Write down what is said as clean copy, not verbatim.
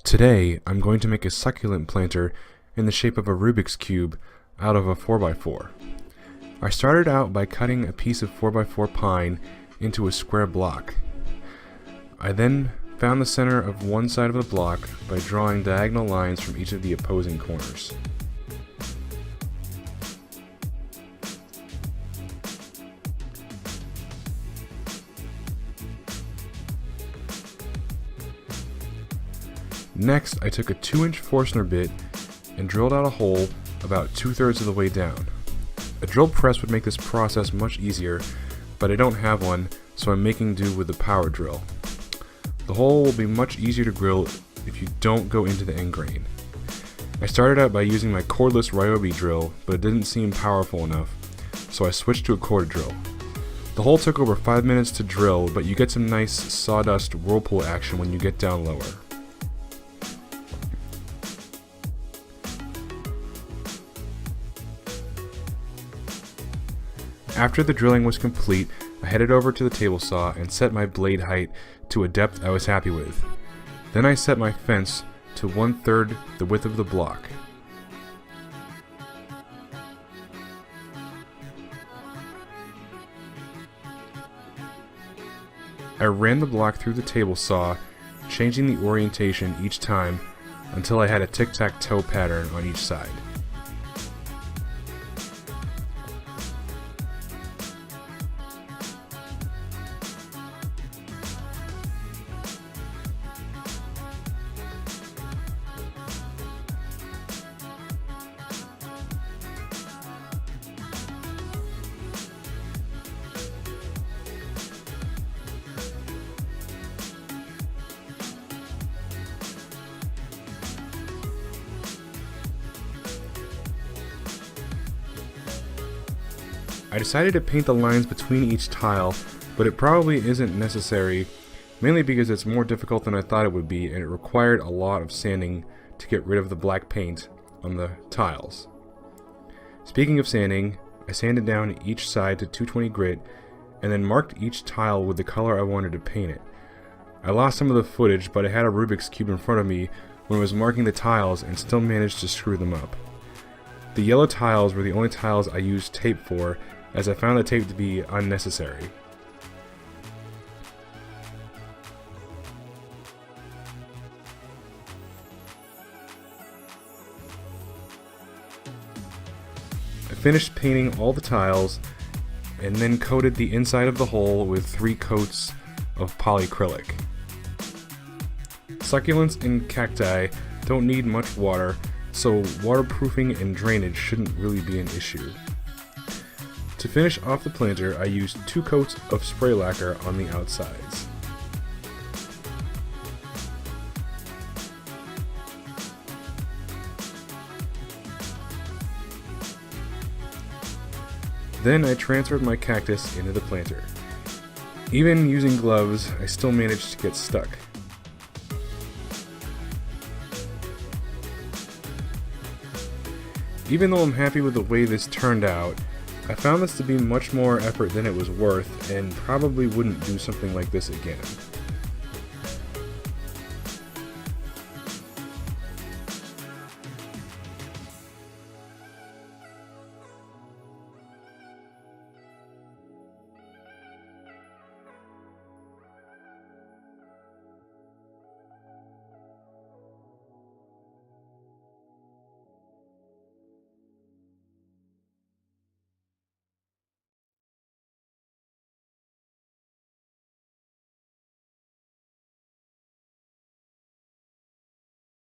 Today, I'm going to make a succulent planter in the shape of a Rubik's Cube out of a 4x4. I started out by cutting a piece of 4x4 pine into a square block. I then found the center of one side of the block by drawing diagonal lines from each of the opposing corners. Next, I took a 2-inch Forstner bit and drilled out a hole about 2/3 of the way down. A drill press would make this process much easier, but I don't have one, so I'm making do with the power drill. The hole will be much easier to drill if you don't go into the end grain. I started out by using my cordless Rubik drill, but it didn't seem powerful enough, so I switched to a corded drill. The hole took over 5 minutes to drill, but you get some nice sawdust whirlpool action when you get down lower. After the drilling was complete, I headed over to the table saw and set my blade height to a depth I was happy with. Then I set my fence to 1/3 the width of the block. I ran the block through the table saw, changing the orientation each time until I had a tic-tac-toe pattern on each side. I decided to paint the lines between each tile, but it probably isn't necessary, mainly because it's more difficult than I thought it would be, and it required a lot of sanding to get rid of the black paint on the tiles. Speaking of sanding, I sanded down each side to 220 grit, and then marked each tile with the color I wanted to paint it. I lost some of the footage, but I had a Rubik's Cube in front of me when I was marking the tiles and still managed to screw them up. The yellow tiles were the only tiles I used tape for, as I found the tape to be unnecessary. I finished painting all the tiles and then coated the inside of the hole with 3 coats of polyacrylic. Succulents and cacti don't need much water, so waterproofing and drainage shouldn't really be an issue. To finish off the planter, I used 2 coats of spray lacquer on the outsides. Then I transferred my cactus into the planter. Even using gloves, I still managed to get stuck. Even though I'm happy with the way this turned out, I found this to be much more effort than it was worth, and probably wouldn't do something like this again.